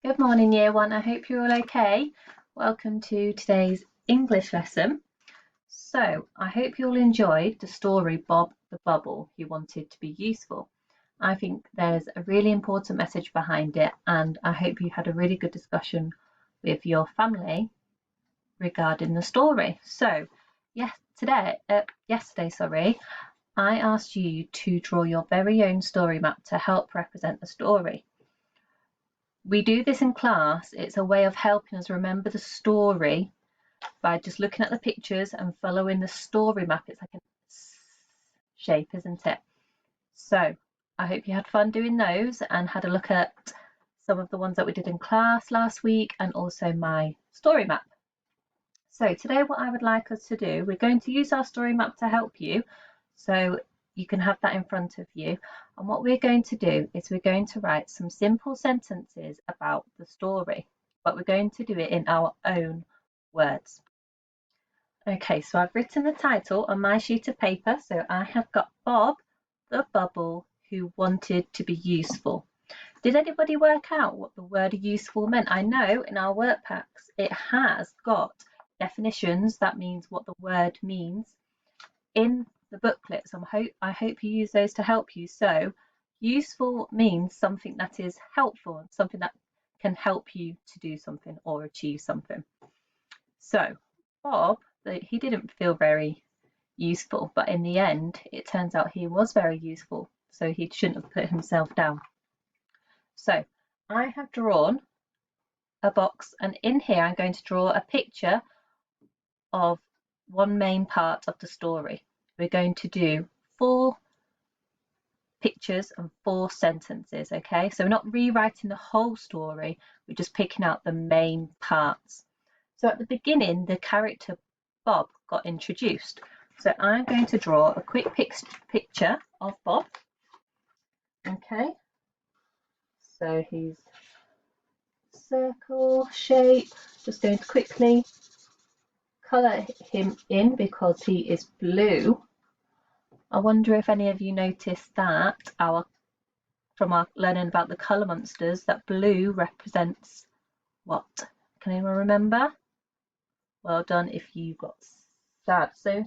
Good morning, Year 1. I hope you're all okay. Welcome to today's English lesson. So, I hope you all enjoyed the story Bob the Bubble Who Wanted to Be Useful. I think there's a really important message behind it, and I hope you had a really good discussion with your family regarding the story. So, yesterday, I asked you to draw your very own story map to help represent the story. We do this in class. It's a way of helping us remember the story by just looking at the pictures and following the story map. It's like a shape, isn't it? So I hope you had fun doing those and had a look at some of the ones that we did in class last week and also my story map. So today what I would like us to do, we're going to use our story map to help you. So you can have that in front of you. And what we're going to do is we're going to write some simple sentences about the story, but we're going to do it in our own words. Okay, so I've written the title on my sheet of paper. So I have got Bob the Bubble Who Wanted to Be Useful. Did anybody work out what the word useful meant? I know in our work packs it has got definitions. That means what the word means in the booklets. I hope you use those to help you. So useful means something that is helpful, something that can help you to do something or achieve something. So Bob, he didn't feel very useful, but in the end it turns out he was very useful, so he shouldn't have put himself down. So I have drawn a box, and in here I'm going to draw a picture of one main part of the story. We're going to do 4 pictures and 4 sentences, okay? So we're not rewriting the whole story, we're just picking out the main parts. So at the beginning, the character Bob got introduced. So I'm going to draw a quick picture of Bob, okay? So he's circle shape, just going to quickly colour him in because he is blue. I wonder if any of you noticed that from our learning about the colour monsters, that blue represents what? Can anyone remember? Well done if you got sad. So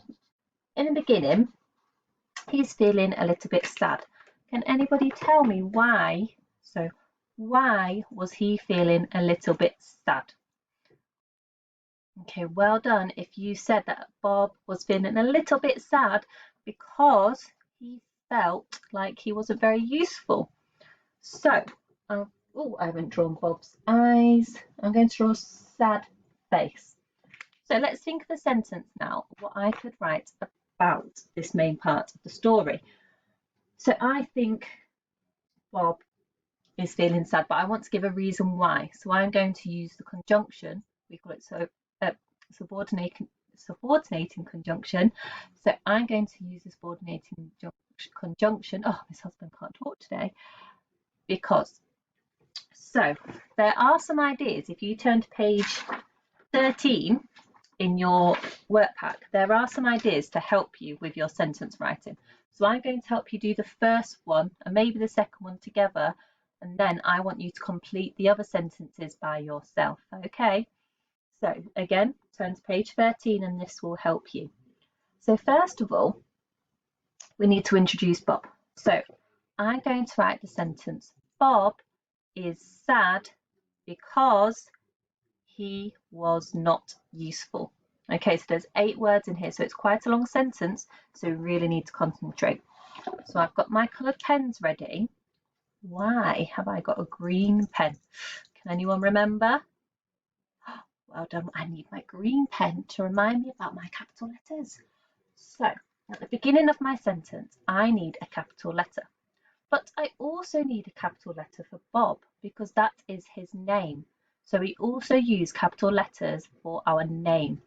in the beginning, he's feeling a little bit sad. Can anybody tell me why? So why was he feeling a little bit sad? Okay, well done if you said that Bob was feeling a little bit sad because he felt like he wasn't very useful. So, I haven't drawn Bob's eyes. I'm going to draw a sad face. So let's think of a sentence now, what I could write about this main part of the story. So I think Bob is feeling sad, but I want to give a reason why. So I'm going to use the conjunction. We call it subordinating conjunction. So I'm going to use the subordinating conjunction. Oh, my husband can't talk today. Because, so there are some ideas. If you turn to page 13 in your work pack, there are some ideas to help you with your sentence writing. So I'm going to help you do the first one and maybe the second one together, and then I want you to complete the other sentences by yourself, okay? So again, turn to page 13 and this will help you. So first of all, we need to introduce Bob. So I'm going to write the sentence, Bob is sad because he was not useful. Okay, so there's 8 words in here, so it's quite a long sentence, so we really need to concentrate. So I've got my coloured pens ready. Why have I got a green pen? Can anyone remember? Well done, I need my green pen to remind me about my capital letters. So at the beginning of my sentence, I need a capital letter. But I also need a capital letter for Bob because that is his name. So we also use capital letters for our name.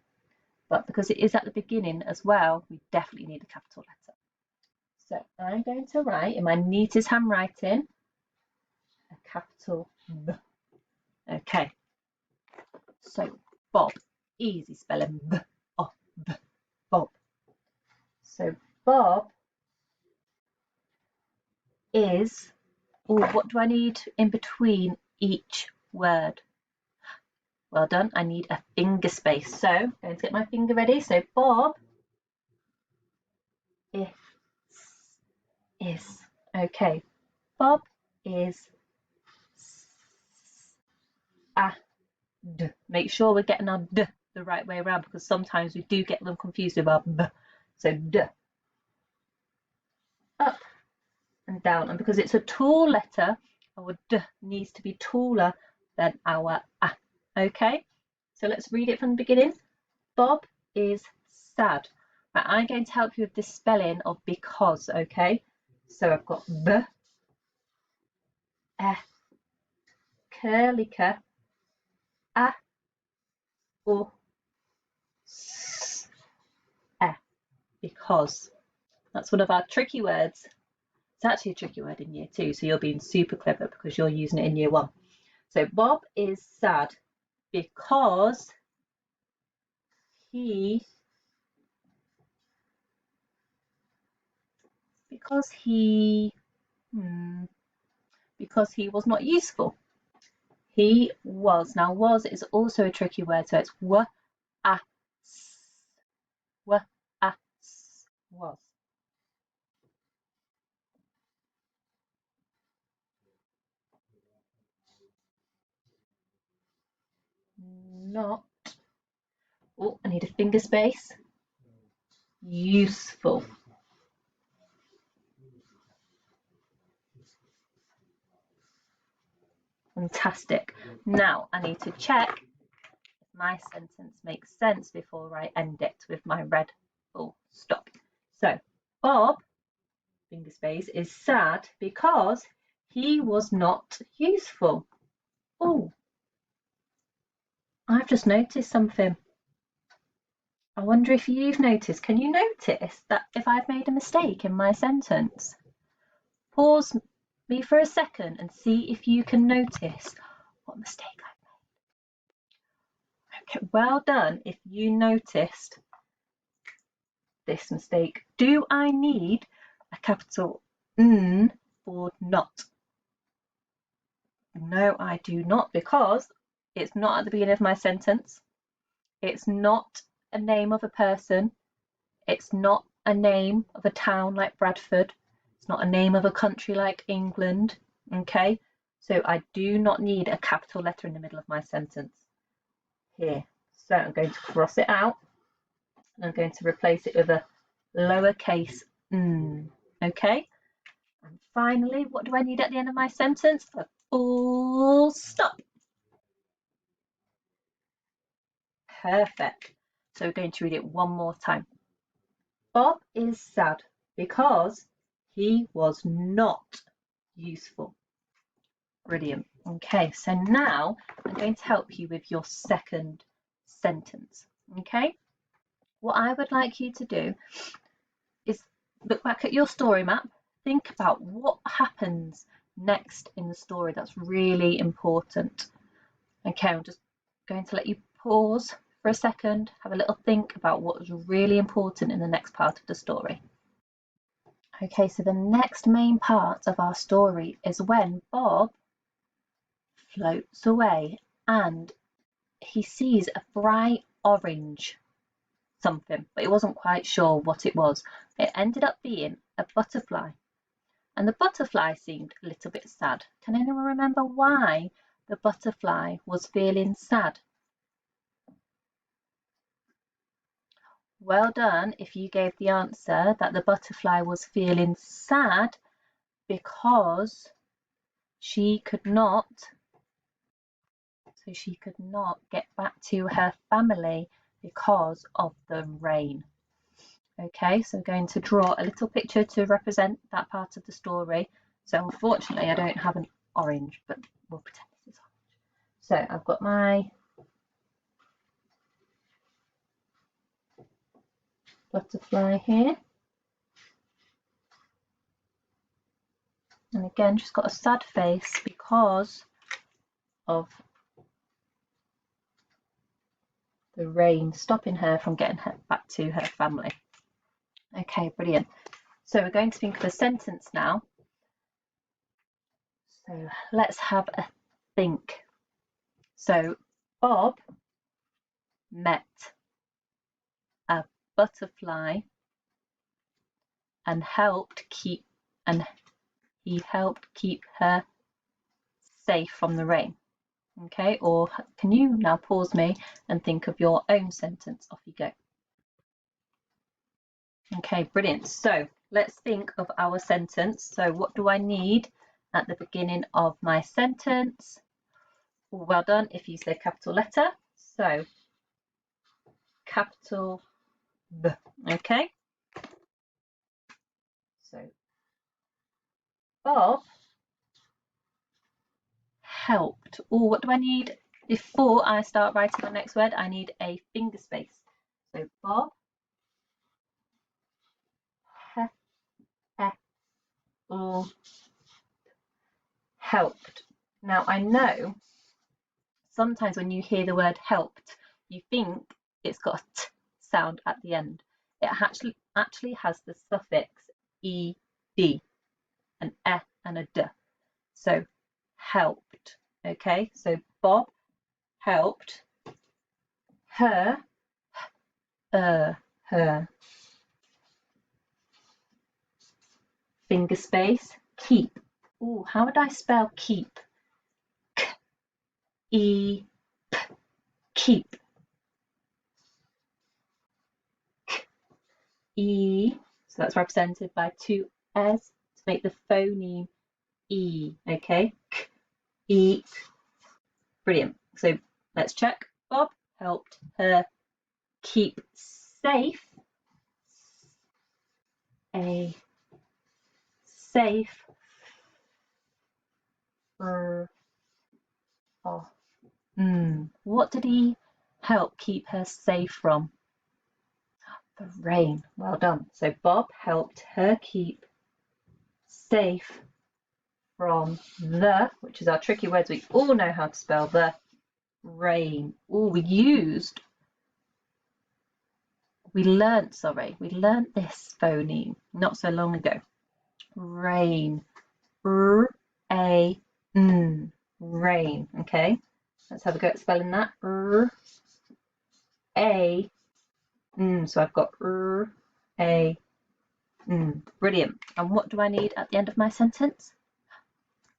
But because it is at the beginning as well, we definitely need a capital letter. So I'm going to write in my neatest handwriting a capital B. Okay. So Bob, easy spelling B. Oh, B. Bob. So Bob is, what do I need in between each word. Well done. I need a finger space. So I'm going to get my finger ready. So Bob is. Okay. Bob is d. Make sure we're getting our d the right way around, because sometimes we do get them confused with our b. So d. Up and down. And because it's a tall letter, our d needs to be taller than our a. Okay. So let's read it from the beginning. Bob is sad. Right, I'm going to help you with the spelling of because, okay? So I've got b, e, curly k, a, o, s, e, because. That's one of our tricky words. It's actually a tricky word in year 2, so you're being super clever because you're using it in year 1. So Bob is sad because he was not useful. He was. Now was is also a tricky word, so it's w, a, s, w, a, s, was. Not. Oh, I need a finger space. Useful. Fantastic. Now I need to check if my sentence makes sense before I end it with my red full stop. So Bob, finger space, is sad because he was not useful. Oh, I've just noticed something. I wonder if you've noticed. Can you notice that if I've made a mistake in my sentence? Pause me for a second and see if you can notice what mistake I've made. Okay, well done if you noticed this mistake. Do I need a capital N or not? No, I do not, because it's not at the beginning of my sentence. It's not a name of a person. It's not a name of a town like Bradford. It's not a name of a country like England. Okay, so I do not need a capital letter in the middle of my sentence here. So I'm going to cross it out and I'm going to replace it with a lowercase n. Okay, and finally, what do I need at the end of my sentence? A full stop. Perfect. So we're going to read it one more time. Bob is sad because he was not useful. Brilliant. Okay, so now I'm going to help you with your second sentence. Okay, what I would like you to do is look back at your story map, think about what happens next in the story that's really important. Okay, I'm just going to let you pause for a second, have a little think about what was really important in the next part of the story. Okay, so the next main part of our story is when Bob floats away and he sees a bright orange something, but he wasn't quite sure what it was. It ended up being a butterfly, and the butterfly seemed a little bit sad. Can anyone remember why the butterfly was feeling sad? Well done if you gave the answer that the butterfly was feeling sad because she could not get back to her family because of the rain. Okay, so I'm going to draw a little picture to represent that part of the story. So unfortunately I don't have an orange, but we'll pretend this is orange. So I've got my butterfly here. And again, she's got a sad face because of the rain stopping her from getting her back to her family. Okay, brilliant. So we're going to think of a sentence now. So let's have a think. So Bob met a butterfly and he helped keep her safe from the rain. Okay, or can you now pause me and think of your own sentence? Off you go. Okay, brilliant. So let's think of our sentence. So what do I need at the beginning of my sentence? Well done if you say capital letter. So capital B. Okay. So Bob helped. Oh, what do I need? Before I start writing my next word, I need a finger space. So Bob helped. Now I know sometimes when you hear the word helped, you think it's got a t sound at the end. It actually has the suffix ed, an e and a d. So helped. Okay, so Bob helped her, her. Finger space, keep. Oh, how would I spell keep? K-E-P, keep. K-E, so that's represented by two S to make the phoneme E, okay? K-E, brilliant. So let's check. Bob helped her keep safe. A safe What did he help keep her safe from? The rain. Well done. So Bob helped her keep safe from the, which is our tricky words. We all know how to spell the rain. Oh, we learnt this phoneme not so long ago. Rain. R-A-N. Rain. Okay. Let's have a go at spelling that. R-A. So I've got R-A. Brilliant. And what do I need at the end of my sentence?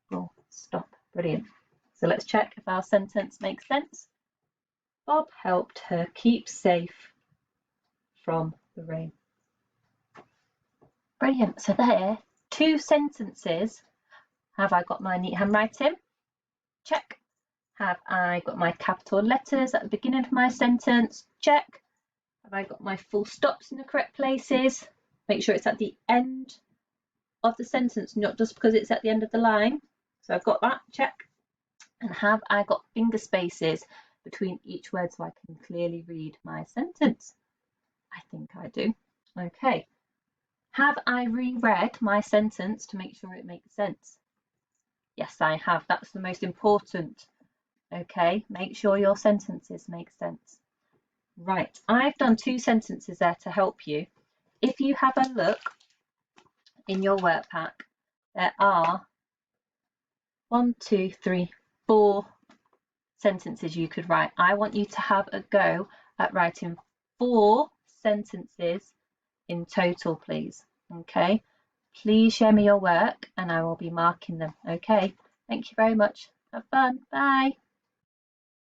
Full stop. Brilliant. So let's check if our sentence makes sense. Bob helped her keep safe from the rain. Brilliant. So there, 2 sentences. Have I got my neat handwriting? Check. Have I got my capital letters at the beginning of my sentence? Check. Have I got my full stops in the correct places? Make sure it's at the end of the sentence, not just because it's at the end of the line. So I've got that, check. And have I got finger spaces between each word so I can clearly read my sentence? I think I do. Okay. Have I reread my sentence to make sure it makes sense? Yes, I have. That's the most important. Okay, make sure your sentences make sense. Right, I've done 2 sentences there to help you. If you have a look in your work pack, there are 1, 2, 3, 4 sentences you could write. I want you to have a go at writing 4 sentences in total, please. Okay, please share me your work and I will be marking them. Okay, thank you very much. Have fun. Bye.